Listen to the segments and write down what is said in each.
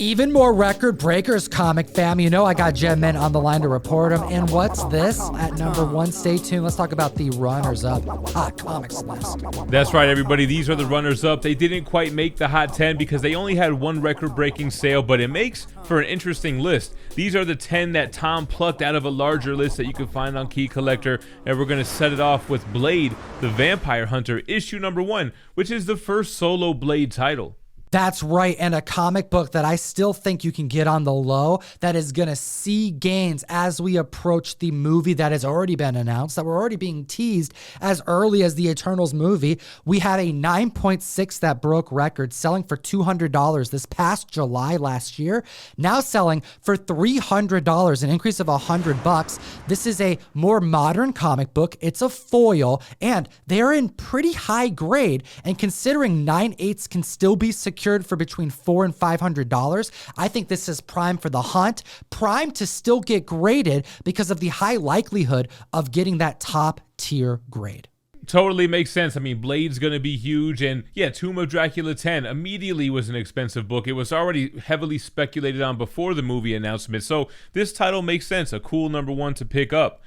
Even more record breakers, comic fam. You know I got Gem Men on the line to report them. And what's this? At number 1, stay tuned. Let's talk about the runners-up Hot Comics list. That's right, everybody. These are the runners-up. They didn't quite make the Hot 10 because they only had one record-breaking sale, but it makes for an interesting list. These are the 10 that Tom plucked out of a larger list that you can find on Key Collector, and we're going to set it off with Blade, the Vampire Hunter, issue number 1, which is the first solo Blade title. That's right, and a comic book that I still think you can get on the low that is going to see gains as we approach the movie that has already been announced, that we're already being teased as early as the Eternals movie. We had a 9.6 that broke records, selling for $200 this past July last year, now selling for $300, an increase of $100. This is a more modern comic book. It's a foil, and they're in pretty high grade, and considering 9/8 can still be secured for between $400 and $500. I think this is prime for the hunt, prime to still get graded because of the high likelihood of getting that top tier grade. Totally makes sense. I mean, Blade's going to be huge, and yeah, Tomb of Dracula 10 immediately was an expensive book. It was already heavily speculated on before the movie announcement, so this title makes sense, a cool number 1 to pick up.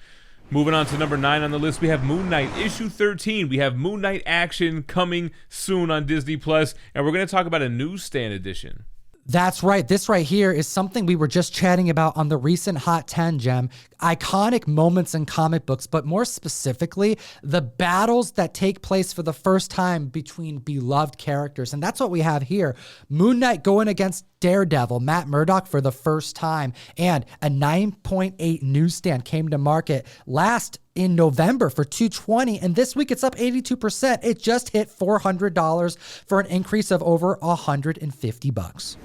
Moving on to number 9 on the list, we have Moon Knight, issue 13. We have Moon Knight action coming soon on Disney+, and we're going to talk about a newsstand edition. That's right. This right here is something we were just chatting about on the recent Hot 10, Gem. Iconic moments in comic books, but more specifically, the battles that take place for the first time between beloved characters. And that's what we have here. Moon Knight going against Daredevil, Matt Murdock, for the first time. And a 9.8 newsstand came to market last in November for $220, and this week it's up 82%. It just hit $400 for an increase of over $150.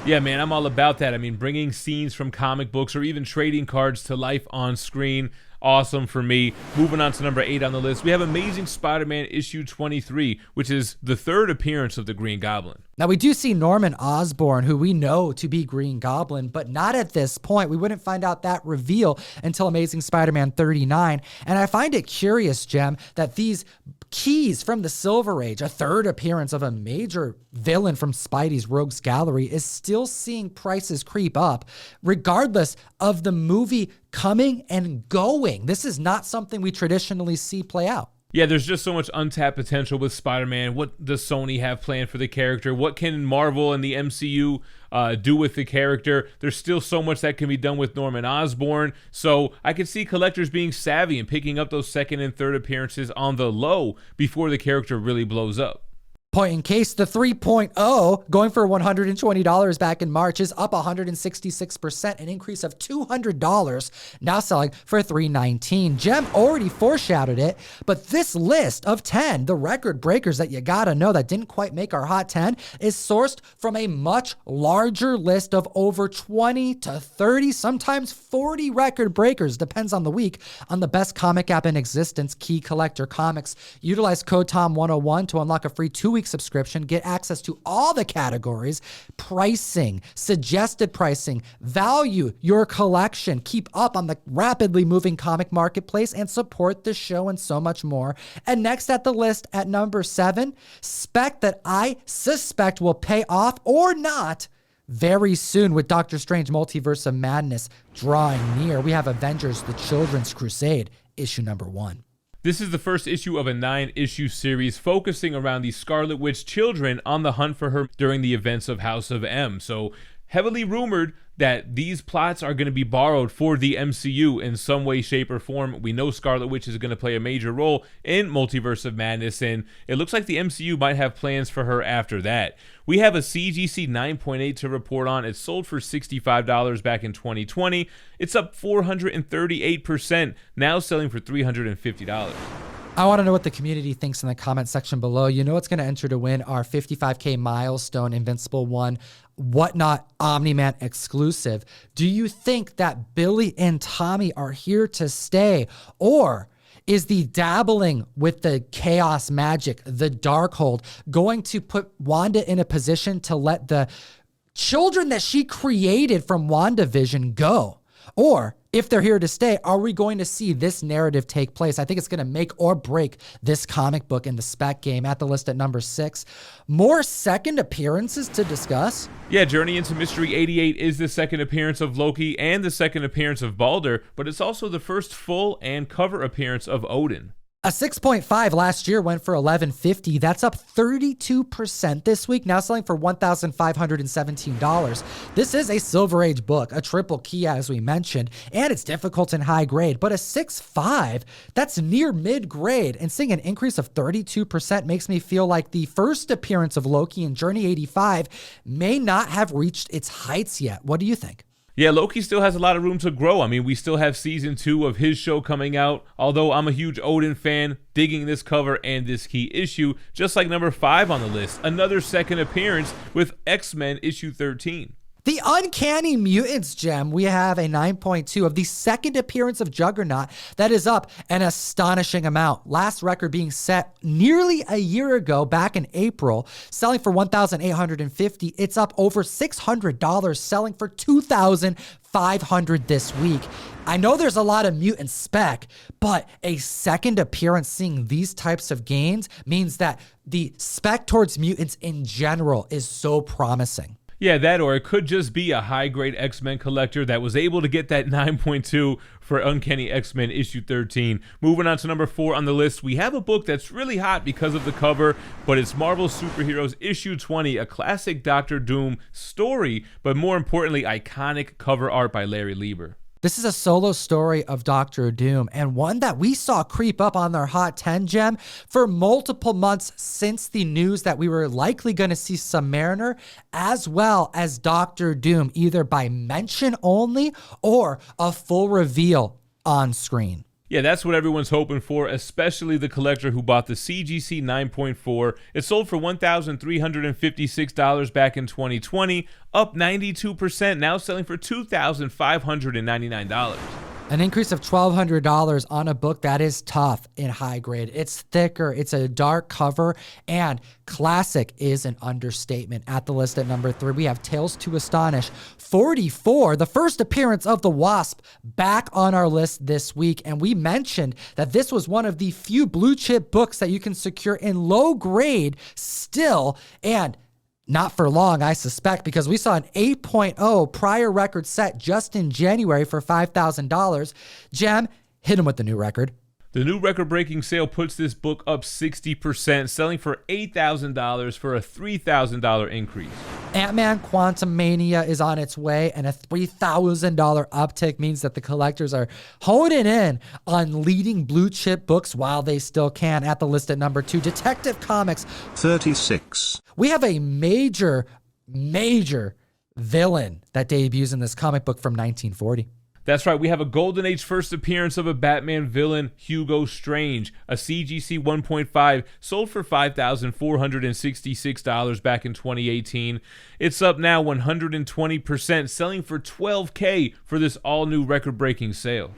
Yeah, man, I'm all about that. I mean, bringing scenes from comic books or even trading cards to life on screen, awesome for me. Moving on to number 8 on the list, we have Amazing Spider-Man issue 23, which is the third appearance of the Green Goblin. Now, we do see Norman Osborn, who we know to be Green Goblin, but not at this point. We wouldn't find out that reveal until Amazing Spider-Man 39. And I find it curious, Gem, that these keys from the Silver Age, a third appearance of a major villain from Spidey's Rogues Gallery, is still seeing prices creep up, regardless of the movie coming and going. This is not something we traditionally see play out. Yeah, there's just so much untapped potential with Spider-Man. What does Sony have planned for the character? What can Marvel and the MCU do with the character? There's still so much that can be done with Norman Osborn. So I could see collectors being savvy and picking up those second and third appearances on the low before the character really blows up. Point in case, the 3.0 going for $120 back in March is up 166%, an increase of $200, now selling for $319. Gem already foreshadowed it, but this list of 10, the record breakers that you gotta know that didn't quite make our Hot 10, is sourced from a much larger list of over 20 to 30, sometimes 40 record breakers, depends on the week, on the best comic app in existence, Key Collector Comics. Utilize code TOM101 to unlock a free 2-week subscription, get access to all the categories, pricing, suggested pricing, value your collection, keep up on the rapidly moving comic marketplace, and support the show and so much more. And next at the list at number 7, spec that I suspect will pay off or not very soon with Doctor Strange Multiverse of Madness drawing near. We have Avengers: The Children's Crusade, issue number 1. This is the first issue of a 9-issue series focusing around the Scarlet Witch children on the hunt for her during the events of House of M. So heavily rumored that these plots are going to be borrowed for the MCU in some way, shape, or form. We know Scarlet Witch is going to play a major role in Multiverse of Madness, and it looks like the MCU might have plans for her after that. We have a CGC 9.8 to report on. It sold for $65 back in 2020. It's up 438%, now selling for $350. I want to know what the community thinks in the comment section below. You know what's going to enter to win our 55K milestone Invincible 1 Whatnot Omni-Man exclusive. Do you think that Billy and Tommy are here to stay? Or is the dabbling with the chaos magic, the Darkhold, going to put Wanda in a position to let the children that she created from WandaVision go? Or if they're here to stay, are we going to see this narrative take place? I think it's going to make or break this comic book in the spec game. At the list at number 6. More second appearances to discuss. Yeah, Journey into Mystery 88 is the second appearance of Loki and the second appearance of Balder, but it's also the first full and cover appearance of Odin. A 6.5 last year went for $11.50. That's up 32% this week, now selling for $1,517. This is a Silver Age book, a triple key as we mentioned, and it's difficult and high grade, but a 6.5, that's near mid grade, and seeing an increase of 32% makes me feel like the first appearance of Loki in Journey 85 may not have reached its heights yet. What do you think? Yeah, Loki still has a lot of room to grow. I mean, we still have season 2 of his show coming out. Although I'm a huge Odin fan, digging this cover and this key issue, just like number 5 on the list, another second appearance with X-Men issue 13. The Uncanny Mutants gem, we have a 9.2 of the second appearance of Juggernaut that is up an astonishing amount. Last record being set nearly a year ago, back in April, selling for $1,850. It's up over $600, selling for $2,500 this week. I know there's a lot of mutant spec, but a second appearance seeing these types of gains means that the spec towards mutants in general is so promising. Yeah, that, or it could just be a high-grade X-Men collector that was able to get that 9.2 for Uncanny X-Men issue 13. Moving on to number 4 on the list, we have a book that's really hot because of the cover, but it's Marvel Superheroes issue 20, a classic Doctor Doom story, but more importantly, iconic cover art by Larry Lieber. This is a solo story of Doctor Doom, and one that we saw creep up on their Hot 10 gem for multiple months since the news that we were likely going to see Submariner as well as Doctor Doom, either by mention only or a full reveal on screen. Yeah, that's what everyone's hoping for, especially the collector who bought the CGC 9.4. It sold for $1,356 back in 2020, up 92%, now selling for $2,599. An increase of $1,200 on a book that is tough in high grade. It's thicker, it's a dark cover, and classic is an understatement. At the list at number 3, we have Tales to Astonish 44, the first appearance of the Wasp, back on our list this week. And we mentioned that this was one of the few blue chip books that you can secure in low grade still, and not for long, I suspect, because we saw an 8.0 prior record set just in January for $5,000. Jem, hit him with the new record. The new record-breaking sale puts this book up 60%, selling for $8,000 for a $3,000 increase. Ant-Man Quantumania is on its way, and a $3,000 uptick means that the collectors are honing in on leading blue chip books while they still can. At the list at number 2, Detective Comics 36. We have a major villain that debuts in this comic book from 1940. That's right, we have a Golden Age first appearance of a Batman villain, Hugo Strange. A CGC 1.5 sold for $5,466 back in 2018. It's up now 120%, selling for $12K for this all-new record-breaking sale.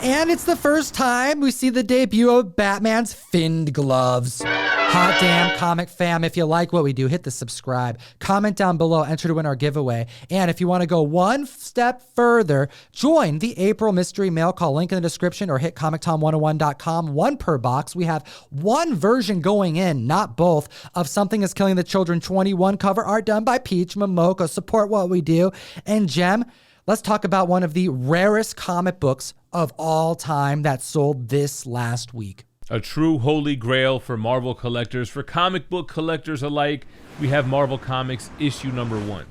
And it's the first time we see the debut of Batman's finned gloves. Hot damn, comic fam, if you like what we do, hit the subscribe, comment down below, enter to win our giveaway. And if you want to go one step further, join the April Mystery Mail Call, link in the description, or hit comictom101.com, one per box. We have one version going in, not both, of Something is Killing the Children 21 cover art done by Peach Momoko. Support what we do. And Jem, let's talk about one of the rarest comic books of all time that sold this last week. A true holy grail for Marvel collectors, for comic book collectors alike. We have Marvel Comics issue number 1.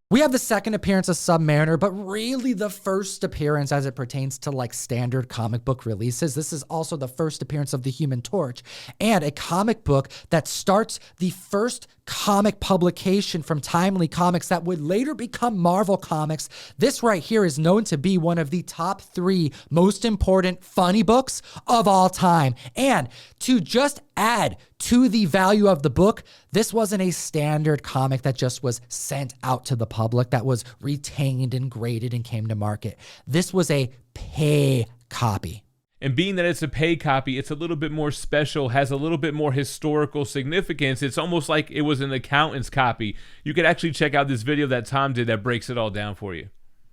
We have the second appearance of Submariner, but really the first appearance as it pertains to like standard comic book releases. This is also the first appearance of the Human Torch, and a comic book that starts the first comic publication from Timely Comics that would later become Marvel Comics. This right here is known to be one of the top 3 most important funny books of all time. And to just add to the value of the book, this wasn't a standard comic that just was sent out to the public, that was retained and graded and came to market. This was a pay copy. And being that it's a pay copy, it's a little bit more special, has a little bit more historical significance. It's almost like it was an accountant's copy. You could actually check out this video that Tom did that breaks it all down for you.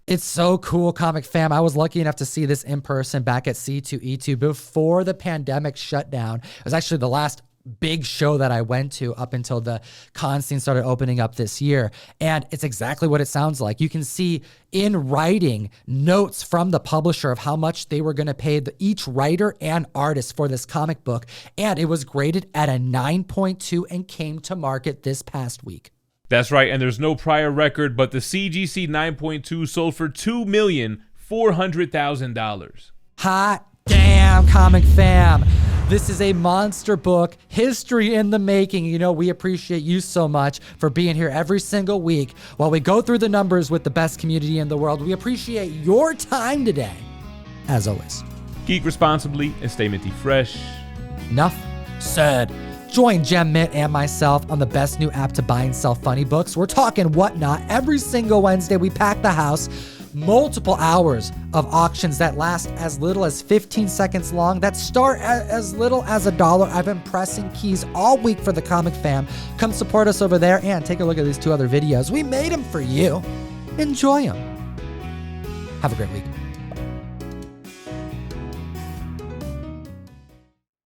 It's so cool, Comic Fam. I was lucky enough to see this in person back at C2E2 before the pandemic shut down. It was actually the last big show that I went to up until the con scene started opening up this year. And it's exactly what it sounds like. You can see in writing notes from the publisher of how much they were going to pay each writer and artist for this comic book. And it was graded at a 9.2 and came to market this past week. That's right, and there's no prior record, but the CGC 9.2 sold for $2,400,000. Hot damn, Comic Fam. This is a monster book, history in the making. You know, we appreciate you so much for being here every single week while we go through the numbers with the best community in the world. We appreciate your time today, as always. Geek responsibly and stay minty fresh. Enough said. Join Gem Mint and myself on the best new app to buy and sell funny books. We're talking Whatnot. Every single Wednesday, we pack the house. Multiple hours of auctions that last as little as 15 seconds long, that start at as little as $1. I've been pressing keys all week for the Comic Fam. Come support us over there and take a look at these 2 other videos. We made them for you. Enjoy them. Have a great week.